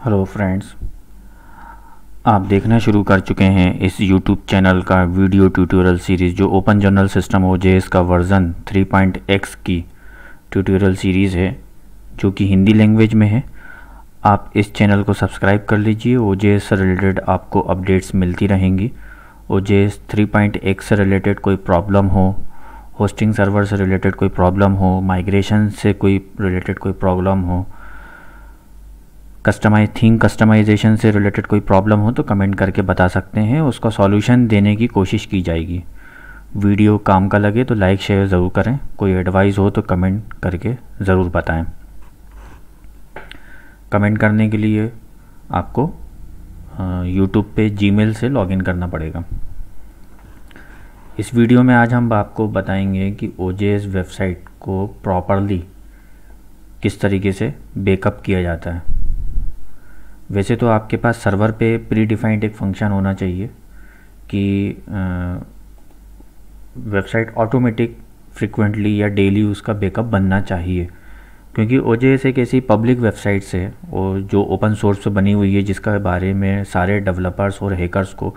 Hello friends, आप देखना शुरू कर चुके हैं इस YouTube चैनल का वीडियो ट्यूटोरियल सीरीज़ जो ओपन जनरल सिस्टम OJS का वर्ज़न 3.x की ट्यूटोरियल सीरीज़ है जो कि हिंदी लैंग्वेज में है। आप इस चैनल को सब्सक्राइब कर लीजिए। OJS से रिलेटेड आपको अपडेट्स मिलती रहेंगी। OJS 3.x से रिलेटेड कोई प्रॉब्लम हो, होस्टिंग सर्वर से रिलेटेड कोई प्रॉब्लम हो, माइग्रेशन से कोई रिलेटेड कोई प्रॉब्लम हो, थीम कस्टमाइजेशन से रिलेटेड कोई प्रॉब्लम हो तो कमेंट करके बता सकते हैं, उसका सॉल्यूशन देने की कोशिश की जाएगी। वीडियो काम का लगे तो लाइक शेयर ज़रूर करें। कोई एडवाइस हो तो कमेंट करके ज़रूर बताएं। कमेंट करने के लिए आपको यूट्यूब पे जीमेल से लॉगिन करना पड़ेगा। इस वीडियो में आज हम आपको बताएंगे कि OJS वेबसाइट को प्रॉपरली किस तरीके से बैकअप किया जाता है। वैसे तो आपके पास सर्वर पे प्री डिफाइंड एक फंक्शन होना चाहिए कि वेबसाइट ऑटोमेटिक फ्रिक्वेंटली या डेली उसका बैकअप बनना चाहिए, क्योंकि OJS एक ऐसी पब्लिक वेबसाइट्स है और जो ओपन सोर्स पे बनी हुई है, जिसका बारे में सारे डेवलपर्स और हैकर्स को,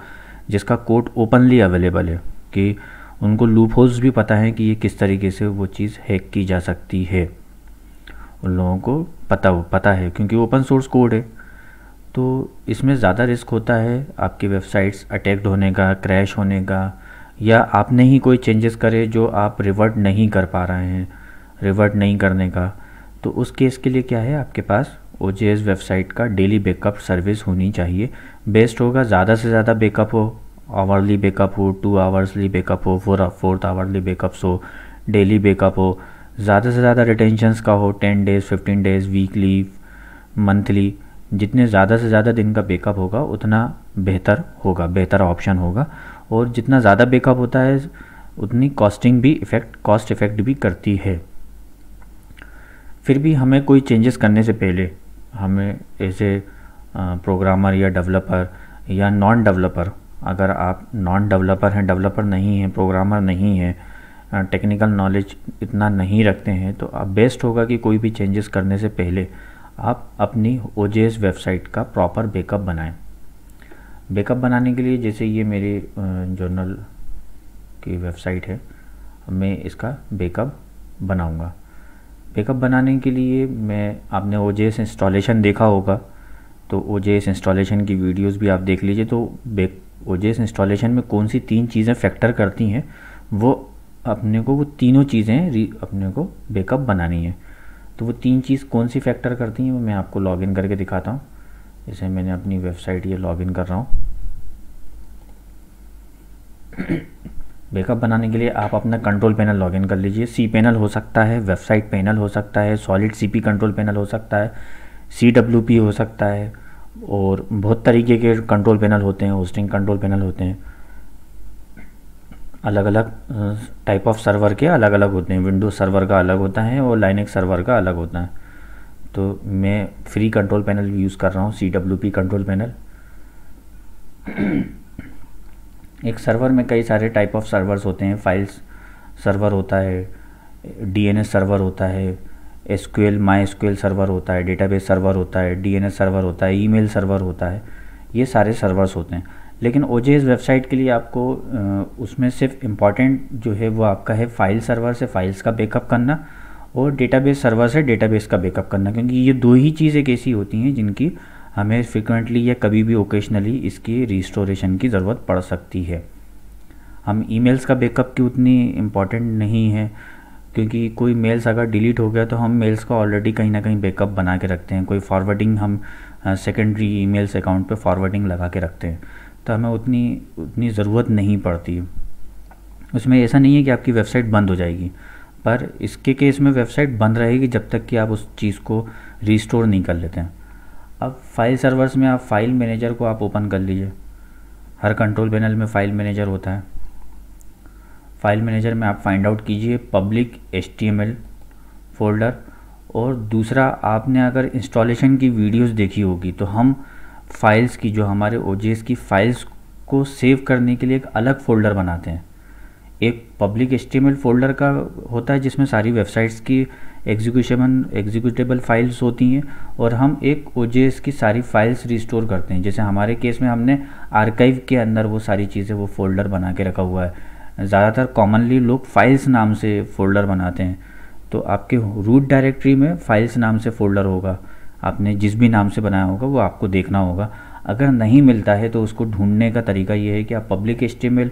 जिसका कोड ओपनली अवेलेबल है, कि उनको लूप होल्स भी पता है कि ये किस तरीके से वो चीज़ हैक की जा सकती है। उन लोगों को पता है क्योंकि ओपन सोर्स कोड है। तो इसमें ज़्यादा रिस्क होता है आपकी वेबसाइट्स अटैक्ड होने का, क्रैश होने का, या आपने ही कोई चेंजेस करे जो आप रिवर्ट नहीं कर पा रहे हैं, रिवर्ट नहीं करने का। तो उस केस के लिए क्या है, आपके पास OJS वेबसाइट का डेली बैकअप सर्विस होनी चाहिए। बेस्ट होगा ज़्यादा से ज़्यादा बैकअप हो, आवरली बैकअप हो, 2 आवर्सली बैकअप हो, 4 आवरली बैकअप्स हो, डेली बैकअप हो, ज़्यादा से ज़्यादा रिटेंशंस का हो, 10 डेज़, 15 डेज़, वीकली, मंथली। जितने ज़्यादा से ज़्यादा दिन का बैकअप होगा उतना बेहतर होगा, बेहतर ऑप्शन होगा। और जितना ज़्यादा बैकअप होता है उतनी कॉस्ट इफ़ेक्ट भी करती है। फिर भी हमें कोई चेंजेस करने से पहले हमें ऐसे प्रोग्रामर या डेवलपर या नॉन डेवलपर, अगर आप नॉन डेवलपर हैं, डेवलपर नहीं हैं, प्रोग्रामर नहीं हैं, टेक्निकल नॉलेज इतना नहीं रखते हैं, तो आप बेस्ट होगा कि कोई भी चेंजेस करने से पहले आप अपनी OJS वेबसाइट का प्रॉपर बैकअप बनाएं। बैकअप बनाने के लिए, जैसे ये मेरी जर्नल की वेबसाइट है, मैं इसका बैकअप बनाऊंगा। बैकअप बनाने के लिए आपने OJS इंस्टॉलेशन देखा होगा, तो OJS इंस्टॉलेशन की वीडियोस भी आप देख लीजिए। तो OJS इंस्टॉलेशन में कौन सी 3 चीज़ें फैक्टर करती हैं, वो तीनों चीज़ें अपने को बैकअप बनानी है। तो वो 3 चीज़ कौन सी फैक्टर करती हैं वो मैं आपको लॉगिन करके दिखाता हूँ। जैसे मैंने अपनी वेबसाइट ये लॉगिन कर रहा हूँ। बैकअप बनाने के लिए आप अपना कंट्रोल पैनल लॉगिन कर लीजिए। cPanel हो सकता है, वेबसाइट पैनल हो सकता है, सॉलिड CP कंट्रोल पैनल हो सकता है, CWP हो सकता है, और बहुत तरीके के कंट्रोल पैनल होते हैं, होस्टिंग कंट्रोल पैनल होते हैं। अलग अलग टाइप ऑफ सर्वर के अलग अलग होते हैं। विंडोज सर्वर का अलग होता है और लाइनक्स सर्वर का अलग होता है। तो मैं फ्री कंट्रोल पैनल यूज़ कर रहा हूँ, CWP कंट्रोल पैनल। एक सर्वर में कई सारे टाइप ऑफ सर्वर्स होते हैं। फाइल्स सर्वर होता है, DNS सर्वर होता है, SQL MySQL सर्वर होता है, डेटाबेस सर्वर होता है, DNS सर्वर होता है, ईमेल सर्वर होता है। ये सारे सर्वर्स होते हैं। लेकिन OJS वेबसाइट के लिए आपको उसमें सिर्फ इम्पॉर्टेंट जो है वो आपका है फाइल सर्वर से फाइल्स का बैकअप करना और डेटाबेस सर्वर से डेटाबेस का बैकअप करना, क्योंकि ये 2 ही चीज़ एक ऐसी होती हैं जिनकी हमें फ्रिक्वेंटली या कभी भी ओकेशनली इसकी रिस्टोरेशन की ज़रूरत पड़ सकती है। हम ईमेल्स का बैकअप की उतनी इम्पॉर्टेंट नहीं है, क्योंकि कोई मेल्स अगर डिलीट हो गया तो हम मेल्स का ऑलरेडी कहीं ना कहीं बैकअप बना के रखते हैं। कोई फॉरवर्डिंग हम सेकेंडरी ईमेल्स अकाउंट पे फॉरवर्डिंग लगा के रखते हैं, तो हमें उतनी ज़रूरत नहीं पड़ती। उसमें ऐसा नहीं है कि आपकी वेबसाइट बंद हो जाएगी, पर इसके केस में वेबसाइट बंद रहेगी जब तक कि आप उस चीज़ को रिस्टोर नहीं कर लेते हैं। अब फाइल सर्वर्स में आप फाइल मैनेजर को आप ओपन कर लीजिए। हर कंट्रोल पैनल में फाइल मैनेजर होता है। फाइल मैनेजर में आप फाइंड आउट कीजिए पब्लिक HTML फोल्डर। और दूसरा, आपने अगर इंस्टॉलेशन की वीडियोस देखी होगी तो हम फाइल्स की, जो हमारे OJS की फाइल्स को सेव करने के लिए एक अलग फ़ोल्डर बनाते हैं। एक पब्लिक HTML फोल्डर का होता है जिसमें सारी वेबसाइट्स की एग्जीक्यूटेबल फाइल्स होती हैं, और हम एक ओजेएस की सारी फाइल्स रिस्टोर करते हैं। जैसे हमारे केस में हमने आर्काइव के अंदर वो सारी चीज़ें, वो फोल्डर बना के रखा हुआ है। ज़्यादातर कॉमनली लोग फाइल्स नाम से फ़ोल्डर बनाते हैं, तो आपके रूट डायरेक्टरी में फाइल्स नाम से फ़ोल्डर होगा, आपने जिस भी नाम से बनाया होगा वो आपको देखना होगा। अगर नहीं मिलता है तो उसको ढूंढने का तरीका ये है कि आप पब्लिक HTML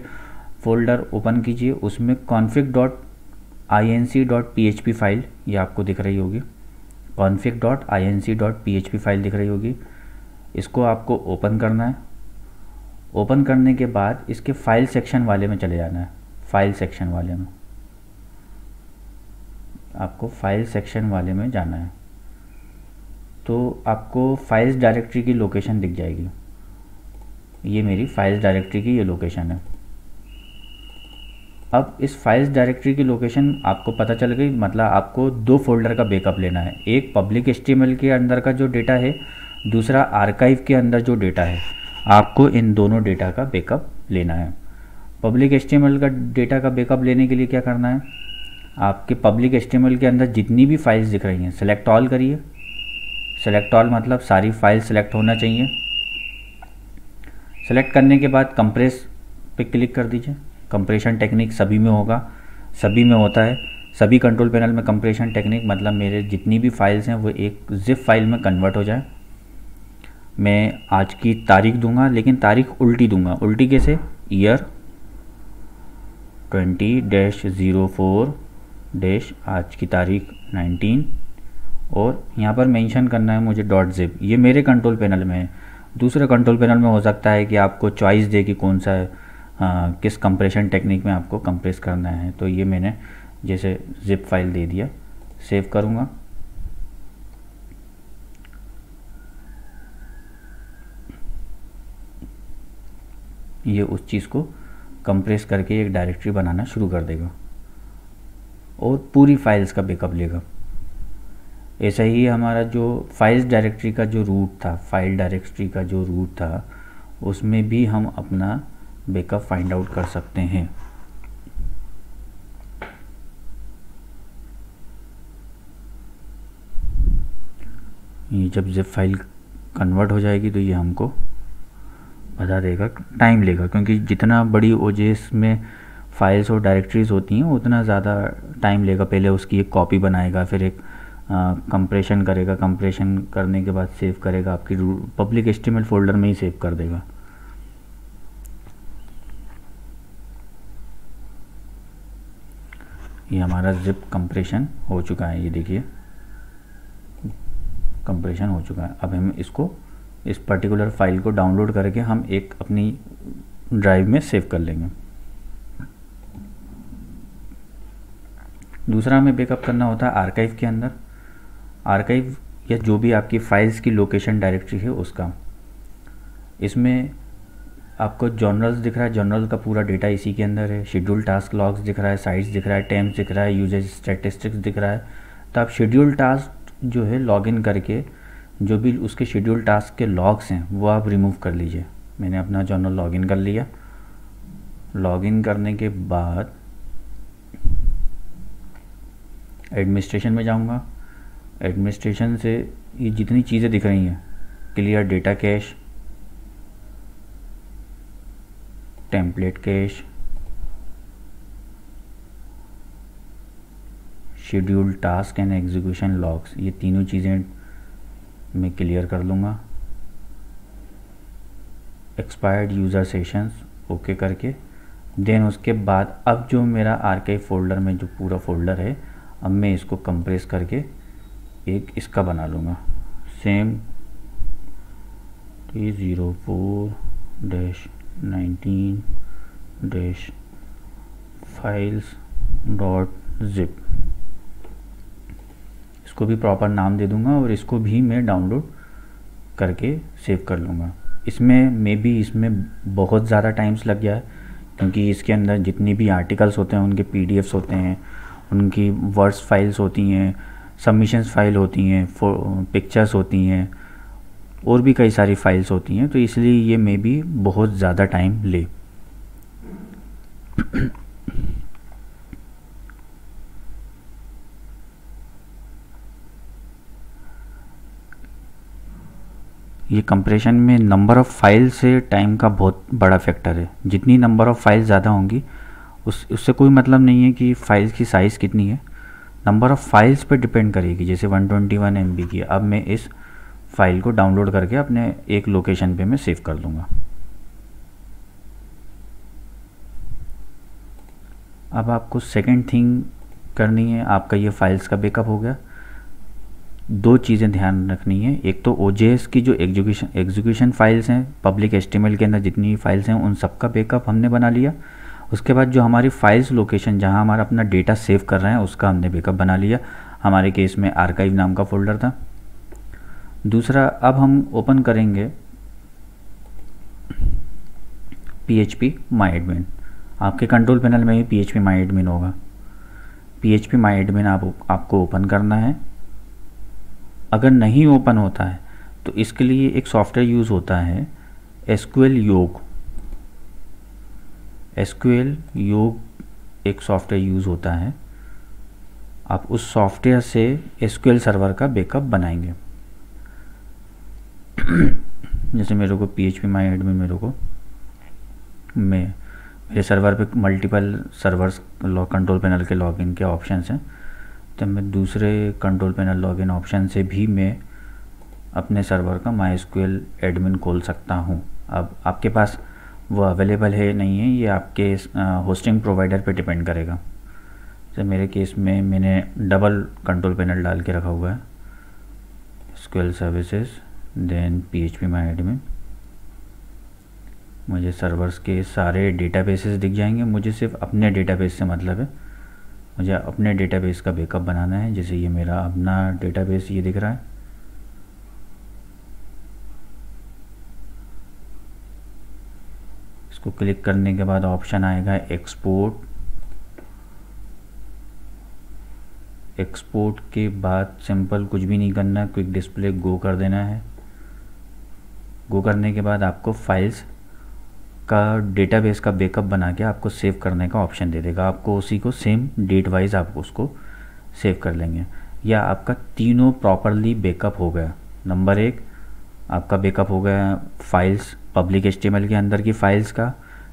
फ़ोल्डर ओपन कीजिए, उसमें config.inc.php फाइल, ये आपको दिख रही होगी, config.inc.php फाइल दिख रही होगी, इसको आपको ओपन करना है। ओपन करने के बाद इसके फाइल सेक्शन वाले में चले जाना है। फाइल सेक्शन वाले में आपको फाइल सेक्शन वाले में जाना है, तो आपको फाइल्स डायरेक्टरी की लोकेशन दिख जाएगी। ये मेरी फाइल्स डायरेक्टरी की ये लोकेशन है। अब इस फाइल्स डायरेक्टरी की लोकेशन आपको पता चल गई, मतलब आपको दो फोल्डर का बैकअप लेना है, एक पब्लिक HTML के अंदर का जो डेटा है, दूसरा आर्काइव के अंदर जो डेटा है। आपको इन दोनों डेटा का बैकअप लेना है। पब्लिक HTML का डेटा का बैकअप लेने के लिए क्या करना है, आपके पब्लिक HTML के अंदर जितनी भी फाइल्स दिख रही हैं सेलेक्ट ऑल करिए। सेलेक्ट ऑल मतलब सारी फाइल सेलेक्ट होना चाहिए। सेलेक्ट करने के बाद कंप्रेस पे क्लिक कर दीजिए। कंप्रेशन टेक्निक सभी में होगा, सभी में होता है, सभी कंट्रोल पैनल में कंप्रेशन टेक्निक, मतलब मेरे जितनी भी फाइल्स हैं वो एक जिप फाइल में कन्वर्ट हो जाए। मैं आज की तारीख दूंगा, लेकिन तारीख उल्टी दूंगा। उल्टी कैसे, ईयर 20-04 आज की तारीख 19, और यहाँ पर मेंशन करना है मुझे .zip। ये मेरे कंट्रोल पैनल में है। दूसरे कंट्रोल पैनल में हो सकता है कि आपको चॉइस दे कि कौन सा किस कंप्रेशन टेक्निक में आपको कंप्रेस करना है। तो ये मैंने जैसे जिप फाइल दे दिया, सेव करूँगा। ये उस चीज़ को कंप्रेस करके एक डायरेक्टरी बनाना शुरू कर देगा और पूरी फाइल्स का बैकअप लेगा। ऐसा ही हमारा जो फाइल्स डायरेक्टरी का जो रूट था, फाइल डायरेक्टरी का जो रूट था, उसमें भी हम अपना बैकअप फाइंड आउट कर सकते हैं। ये जब जिप फाइल कन्वर्ट हो जाएगी तो ये हमको बता देगा। टाइम लेगा, क्योंकि जितना बड़ी ओजेएस में फाइल्स और डायरेक्टरीज होती हैं उतना ज़्यादा टाइम लेगा। पहले उसकी एक कॉपी बनाएगा, फिर एक कंप्रेशन करेगा, कंप्रेशन करने के बाद सेव करेगा, आपकी पब्लिक HTML फोल्डर में ही सेव कर देगा। ये हमारा जिप कंप्रेशन हो चुका है, ये देखिए कंप्रेशन हो चुका है। अब हम इसको, इस पर्टिकुलर फाइल को डाउनलोड करके हम एक अपनी ड्राइव में सेव कर लेंगे। दूसरा हमें बैकअप करना होता है आर्काइव के अंदर। आर्काइव या जो भी आपकी फाइल्स की लोकेशन डायरेक्टरी है उसका, इसमें आपको जर्नल्स दिख रहा है, जर्नल का पूरा डेटा इसी के अंदर है। शेड्यूल टास्क लॉग्स दिख रहा है, साइट्स दिख रहा है, टेम्स दिख रहा है, यूजेज स्टैटिस्टिक्स दिख रहा है। तो आप शेड्यूल टास्क जो है लॉगिन करके जो भी उसके शेड्यूल टास्क के लॉग्स हैं वो आप रिमूव कर लीजिए। मैंने अपना जर्नल लॉगिन कर लिया। लॉगिन करने के बाद एडमिनिस्ट्रेशन में जाऊंगा। एडमिनिस्ट्रेशन से ये जितनी चीज़ें दिख रही हैं, clear data cache, template cash, schedule task and execution logs, ये तीनों चीज़ें मैं क्लियर कर लूँगा। एक्सपायर्ड यूज़र सेशंस ओके करके देन उसके बाद अब जो मेरा आर्काइव फोल्डर में जो पूरा फोल्डर है, अब मैं इसको कंप्रेस करके एक इसका बना लूँगा सेम T04-19-files.zip, इसको भी प्रॉपर नाम दे दूँगा और इसको भी मैं डाउनलोड करके सेव कर लूँगा। इसमें बहुत ज़्यादा टाइम्स लग गया है, क्योंकि इसके अंदर जितनी भी आर्टिकल्स होते हैं उनके PDFs होते हैं, उनकी वर्ड्स फाइल्स होती हैं, सबमिशंस फाइल होती हैं, पिक्चर्स होती हैं, और भी कई सारी फाइल्स होती हैं। तो इसलिए ये मे भी बहुत ज़्यादा टाइम ले। ये कंप्रेशन में नंबर ऑफ़ फाइल से टाइम का बहुत बड़ा फैक्टर है। जितनी नंबर ऑफ़ फाइल ज़्यादा होंगी उससे कोई मतलब नहीं है कि फ़ाइल की साइज़ कितनी है, नंबर ऑफ़ फाइल्स पे डिपेंड करेगी। जैसे 121 MB की, अब मैं इस फाइल को डाउनलोड करके अपने एक लोकेशन पे मैं सेव कर दूँगा। अब आपको सेकंड थिंग करनी है, आपका ये फाइल्स का बैकअप हो गया। दो चीज़ें ध्यान रखनी है, एक तो OJS की जो एग्जीक्यूशन फाइल्स हैं, पब्लिक HTML के अंदर जितनी फाइल्स हैं उन सब का बैकअप हमने बना लिया। उसके बाद जो हमारी फाइल्स लोकेशन जहां हमारा अपना डेटा सेव कर रहे हैं उसका हमने बैकअप बना लिया। हमारे केस में आर्काइव नाम का फोल्डर था। दूसरा, अब हम ओपन करेंगे PHP MyAdmin। आपके कंट्रोल पैनल में ही PHP MyAdmin होगा। PHP MyAdmin आपको ओपन करना है। अगर नहीं ओपन होता है तो इसके लिए एक सॉफ्टवेयर यूज़ होता है SQL योग। SQL योग एक सॉफ्टवेयर यूज़ होता है। आप उस सॉफ्टवेयर से SQL सर्वर का बैकअप बनाएंगे। जैसे मेरे को PHP MyAdmin मेरे सर्वर पे मल्टीपल सर्वर्स कंट्रोल पैनल के लॉगिन के ऑप्शंस हैं, तो मैं दूसरे कंट्रोल पैनल लॉगिन ऑप्शन से भी मैं अपने सर्वर का MySQL एडमिन खोल सकता हूं। अब आपके पास वो अवेलेबल है नहीं है, ये आपके होस्टिंग प्रोवाइडर पे डिपेंड करेगा। तो मेरे केस में मैंने डबल कंट्रोल पैनल डाल के रखा हुआ है, SQL services then PHP MyAdmin। मुझे सर्वर्स के सारे डेटाबेसेस दिख जाएंगे। मुझे सिर्फ अपने डेटाबेस से मतलब है, मुझे अपने डेटाबेस का बैकअप बनाना है। जैसे ये मेरा अपना डेटाबेस ये दिख रहा है। इसको क्लिक करने के बाद ऑप्शन आएगा एक्सपोर्ट के बाद सिंपल कुछ भी नहीं करना, क्विक डिस्प्ले गो कर देना है। गो करने के बाद आपको फाइल्स का डेटाबेस का बैकअप बना के आपको सेव करने का ऑप्शन दे देगा। आपको उसी को सेम डेट वाइज आप उसको सेव कर लेंगे। या आपका तीनों प्रॉपरली बैकअप हो गया। नंबर 1 आपका बैकअप हो गया फाइल्स, पब्लिक HTML के अंदर की फाइल्स का,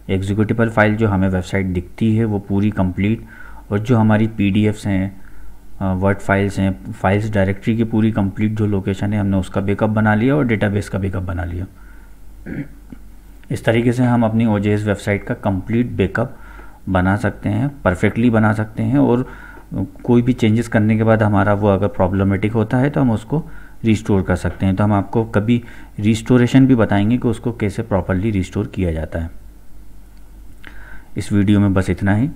एग्जीक्यूटिबल फाइल जो हमें वेबसाइट दिखती है वो पूरी कंप्लीट, और जो हमारी PDFs हैं, वर्ड फाइल्स हैं, फाइल्स डायरेक्टरी की पूरी कंप्लीट जो लोकेशन है हमने उसका बैकअप बना लिया और डेटाबेस का बैकअप बना लिया। इस तरीके से हम अपनी OJS वेबसाइट का कंप्लीट बैकअप बना सकते हैं, परफेक्टली बना सकते हैं। और कोई भी चेंजेस करने के बाद हमारा वो अगर प्रॉब्लमेटिक होता है तो हम उसको रिस्टोर कर सकते हैं। तो हम आपको कभी रिस्टोरेशन भी बताएंगे कि उसको कैसे प्रॉपरली रिस्टोर किया जाता है। इस वीडियो में बस इतना ही।